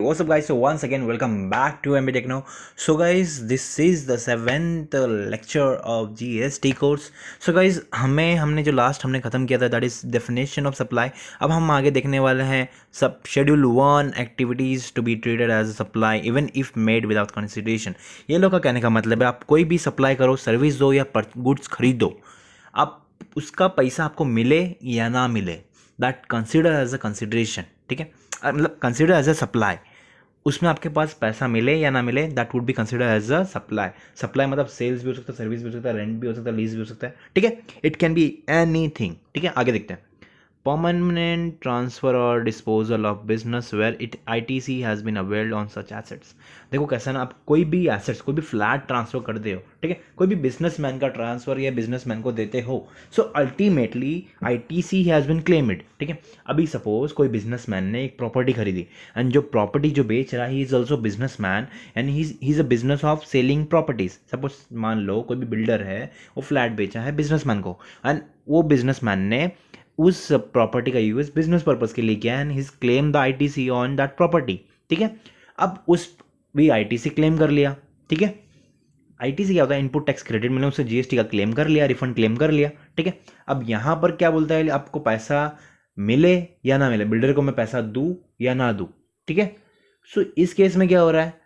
What's up guys, so once again welcome back to MB Techno. So guys, this is the 7th lecture of GST course. So guys, हमने जो last हमने ख़त्म किया था that is definition of supply. अब हम आगे देखने वाले हैं सब schedule 1 activities to be treated as a supply even if made without consideration. ये लोग का कहने का मतलब है आप कोई भी सप्लाई करो, सर्विस दो या गुड्स खरीदो, आप उसका पैसा आपको मिले या ना मिले that consider as a consideration. ठीक है, मतलब कंसिडर एज अ सप्लाई. उसमें आपके पास पैसा मिले या ना मिले that would be consider as a supply. Supply मतलब सेल्स भी हो सकता है, सर्विस भी हो सकता है, रेंट भी हो सकता है, लीज भी हो सकता है. ठीक है, इट कैन बी एनीथिंग. ठीक है, आगे देखते हैं. परमानेंट ट्रांसफर और disposal of business where it ITC has been availed on such assets. देखो कैसा ना, आप कोई भी एसेट्स, कोई भी फ्लैट ट्रांसफर कर दे हो, ठीक है, कोई भी बिजनेसमैन का ट्रांसफर या बिजनेसमैन को देते हो, so ultimately ITC has been claimed. ठीक है, अभी सपोज कोई बिजनेसमैन ने एक प्रॉपर्टी खरीदी एंड जो प्रॉपर्टी जो बेच रहा है he is also businessman and he is a business of selling properties. Suppose मान लो कोई भी बिल्डर है, वो फ्लैट बेचा है बिजनेसमैन को एंड वो बिजनेसमैन ने उस प्रॉपर्टी का यूज बिजनेस पर्पज के लिए किया and his claim the ITC on that property. ठीक है, अब उस भी ITC क्लेम कर लिया. ठीक है, ITC क्या होता है, इनपुट टैक्स क्रेडिट, मैंने उससे GST का क्लेम कर लिया, रिफंड क्लेम कर लिया. ठीक है, अब यहाँ पर क्या बोलता है, आपको पैसा मिले या ना मिले, बिल्डर को मैं पैसा दूं या ना दूं. ठीक है, सो इस केस में क्या हो रहा है,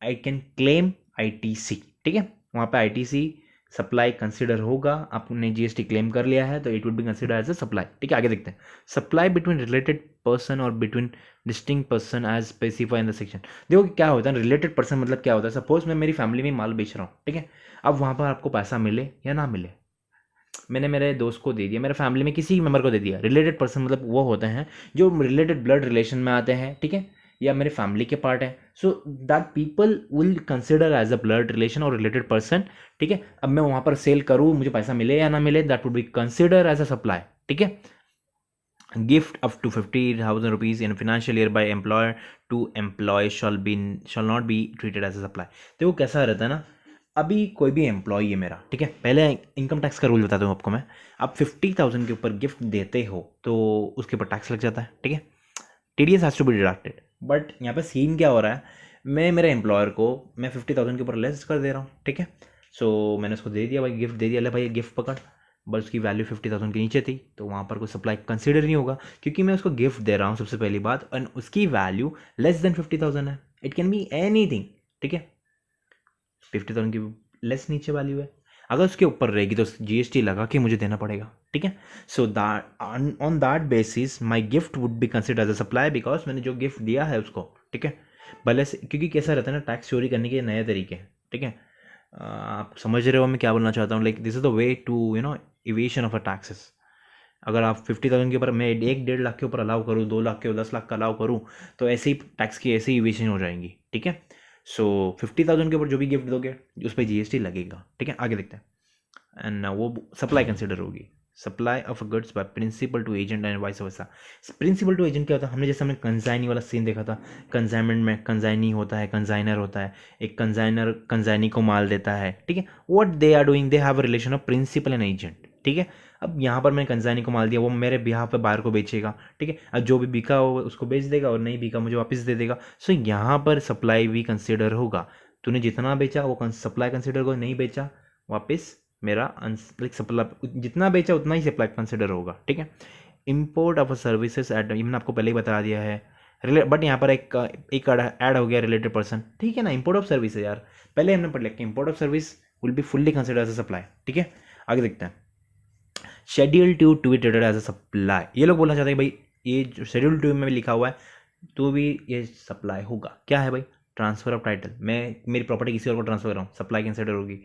आई कैन क्लेम ITC. ठीक है, वहाँ पे ITC सप्लाई कंसिडर होगा. आपने GST क्लेम कर लिया है तो it would be consider as a supply. ठीक है, आगे देखते हैं. सप्लाई बिटवीन रिलेटेड पर्सन और between distinct person as specify in the section. देखो क्या होता है रिलेटेड पर्सन, मतलब क्या होता है, सपोज मैं मेरी फैमिली में माल बेच रहा हूँ. ठीक है, अब वहाँ पर आपको पैसा मिले या ना मिले, मैंने मेरे दोस्त को दे दिया, मेरे फैमिली में किसी मेंबर को दे दिया. रिलेटेड पर्सन मतलब वो होते हैं जो रिलेटेड ब्लड रिलेशन में आते हैं. ठीक है, या मेरे फैमिली के पार्ट है, so that people will consider as a blood relation और रिलेटेड पर्सन. ठीक है, अब मैं वहाँ पर सेल करूँ, मुझे पैसा मिले या ना मिले, that would be consider as a supply. ठीक है, gift up to 50,000 rupees in financial year by employer to employ shall not be treated as a supply. देखो कैसा रहता है ना, अभी कोई भी एम्प्लॉय है मेरा, ठीक है, पहले इनकम टैक्स का रूल बताता हूँ आपको मैं. आप 50,000 के ऊपर गिफ्ट देते हो तो उसके ऊपर टैक्स लग जाता है. ठीक है, TDS has to be deducted. But यहाँ पे सीन क्या हो रहा है, मैं मेरे एम्प्लॉयर को मैं 50,000 के ऊपर लेस कर दे रहा हूँ. ठीक है, सो मैंने उसको दे दिया भाई, गिफ्ट दे दिया, ले भाई गिफ्ट पकड़, बस उसकी वैल्यू 50,000 के नीचे थी तो वहाँ पर कोई सप्लाई कंसिडर नहीं होगा क्योंकि मैं उसको गिफ्ट दे रहा हूँ सबसे पहली बात, एंड उसकी वैल्यू लेस देन 50,000 है. It can be anything. ठीक है, 50,000 की लेस नीचे वैल्यू है, अगर उसके ऊपर रहेगी तो GST लगा के मुझे देना पड़ेगा. ठीक है, so that on that basis my gift would be consider as a supply because मैंने जो गिफ्ट दिया है उसको. ठीक है, भले से, क्योंकि कैसा रहता है ना, टैक्स चोरी करने के नए तरीके हैं. ठीक है, आप समझ रहे हो मैं क्या बोलना चाहता हूँ, like this is the way to evasion of a taxes. अगर आप 50,000 के ऊपर मैं 1-1.5 लाख के ऊपर अलाउ करूँ, 2 लाख के 10 लाख का अलाउ करूँ, तो ऐसे ही टैक्स की ऐसे ही इवेशन हो जाएंगी. ठीक है, सो 50,000 के ऊपर जो भी गिफ्ट दोगे उस पर GST लगेगा. ठीक है, आगे देखते हैं. एंड वो सप्लाई कंसिडर होगी. Supply of goods by principal to agent and vice versa. Principal to agent क्या होता है, हमने जैसे हमने कंजाइनी वाला सीन देखा था. कंजाइनमेंट में कंजाइनी होता है, कंजाइनर होता है, एक कंजाइनर कंजाइनी को माल देता है. ठीक है, what they are doing, they have a relation of principal and agent. ठीक है, अब यहाँ पर मैंने कंजाइनी को माल दिया, वो मेरे बिहार पे बाहर को बेचेगा. ठीक है, अब जो भी बिका हो उसको बेच देगा और नहीं बिका मुझे वापस दे देगा. सो यहाँ पर सप्लाई भी कंसिडर होगा. तूने जितना बेचा वो सप्लाई कंसिडर होगा, नहीं बेचा वापस मेरा लाइक सप्लाई, जितना बेचा उतना ही सप्लाई कंसिडर होगा. ठीक है, इंपोर्ट ऑफ सर्विसेज एट, मैंने आपको पहले ही बता दिया है, बट यहाँ पर एक ऐड हो गया रिलेटेड पर्सन. ठीक है ना, इंपोर्ट ऑफ सर्विस है यार, पहले हमने पढ़ लिया कि import of service will be fully consider as a supply. ठीक है, आगे देखते हैं. Schedule 2 to be treated as a supply. ये लोग बोलना चाहते हैं भाई ये जो शेड्यूल 2 में लिखा हुआ है तो भी ये सप्लाई होगा. क्या है भाई, ट्रांसफर ऑफ टाइटल, मैं मेरी प्रॉपर्टी किसी और को ट्रांसफर कर रहा हूँ, सप्लाई कंसिडर होगी.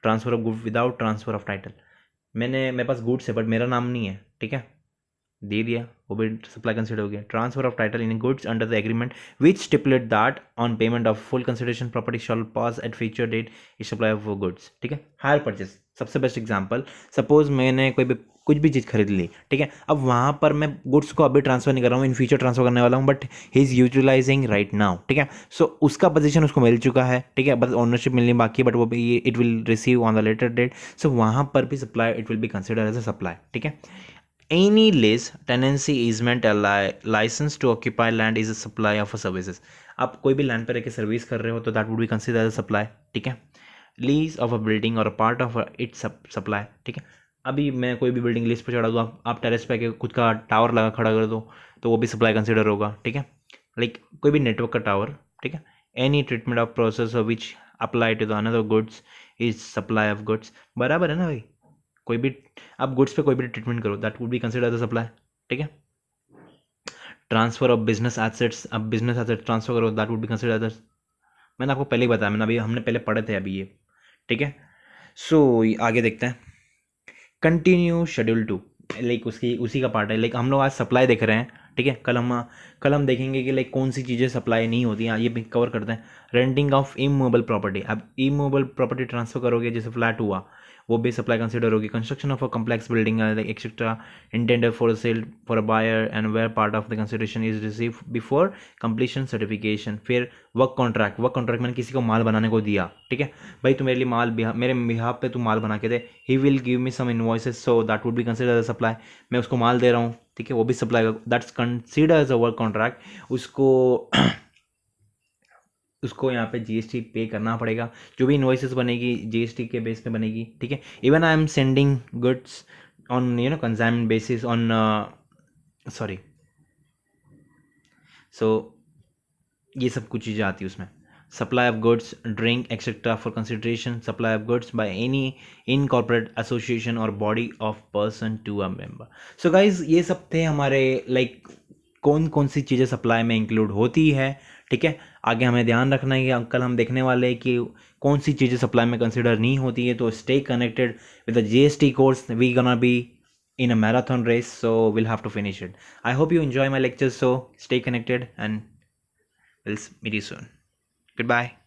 Transfer of good without transfer of title, मेरे पास गुड्स है बट मेरा नाम नहीं है. ठीक है, दे दिया, वो भी सप्लाई कंसिडर हो गया. Transfer of title in goods under the agreement which stipulate that on payment of full consideration property shall pass at future date is supply of goods. ठीक है, हायर परचेस सबसे बेस्ट एग्जांपल, सपोज मैंने कुछ भी चीज़ खरीद ली. ठीक है, अब वहाँ पर मैं गुड्स को अभी ट्रांसफर नहीं कर रहा हूँ, इन फ्यूचर ट्रांसफर करने वाला हूँ, but he is utilising right now. ठीक है, सो उसका पोजीशन उसको मिल चुका है. ठीक है, बस ओनरशिप मिलनी बाकी, बट वो भी it will receive on the later date. So वहाँ पर भी supply it will be consider as a supply. ठीक है, any lease, tenancy, easement, a license to occupy land is a supply of a services. आप कोई भी land पर रह के सर्विस कर रहे हो तो that would be consider as supply, ठीक है. लीज ऑफ अ बिल्डिंग और a part of its supply, ठीक है. अभी मैं कोई भी बिल्डिंग लीज पर चढ़ा दूँ, आप टेरेस पे आके खुद का टावर लगा खड़ा कर दो तो वो भी सप्लाई कंसिडर होगा, ठीक है. लाइक कोई भी नेटवर्क का टावर, ठीक है. Any treatment of process of which apply to the another goods is supply of goods. बराबर है ना भाई. कोई भी आप गुड्स पे कोई भी ट्रीटमेंट करो that would be consider the supply, ठीक है. ट्रांसफर ऑफ बिजनेस एसेट्स, अब बिजनेस एसेट्स ट्रांसफर करो that would be consider the, मैंने आपको पहले ही बताया, मैंने अभी हमने पहले पढ़े थे अभी ये, ठीक है. सो आगे देखते हैं. कंटिन्यू शेड्यूल 2, लाइक उसकी उसी का पार्ट है. लाइक हम लोग आज सप्लाई देख रहे हैं, ठीक है. कल हम देखेंगे कि लाइक कौन सी चीज़ें सप्लाई नहीं होती हैं, ये भी कवर करते हैं. रेंटिंग ऑफ इमूवेबल प्रॉपर्टी, अब इमूवेबल प्रॉपर्टी ट्रांसफर करोगे, जैसे फ्लैट हुआ वो भी सप्लाई कंसिडर होगी. Construction of a complex building etcetera intended for sale for a buyer and where part of the consideration is receive before completion certification. फिर work contract मैंने किसी को माल बनाने को दिया, ठीक है. भाई तू मेरे लिए मेरे बिहाफ पे तू माल बना के दे, he will give me some invoices, so that would be consider supply. मैं उसको माल दे रहा हूँ, ठीक है, वो भी supply, that's consider as a work contract. उसको उसको यहाँ पे जीएसटी पे करना पड़ेगा. जो भी इन्वॉइसेस बनेगी जीएसटी के बेस पे बनेगी, ठीक है. Even I am sending goods on consignment basis on sorry. So ये सब कुछ चीज़ें आती है उसमें. Supply of goods, drink etcetera for consideration, supply of goods by any in corporate association और body of person to a member. So guys ये सब थे हमारे लाइक कौन कौन सी चीज़ें सप्लाई में इंक्लूड होती है, ठीक है. आगे हमें ध्यान रखना है कि कल हम देखने वाले हैं कि कौन सी चीज़ें सप्लाई में कंसिडर नहीं होती है. तो stay connected with the GST course, we gonna be in a marathon race, so we'll have to finish it. I hope you enjoy my lectures, so stay connected and we'll meet you soon. Goodbye.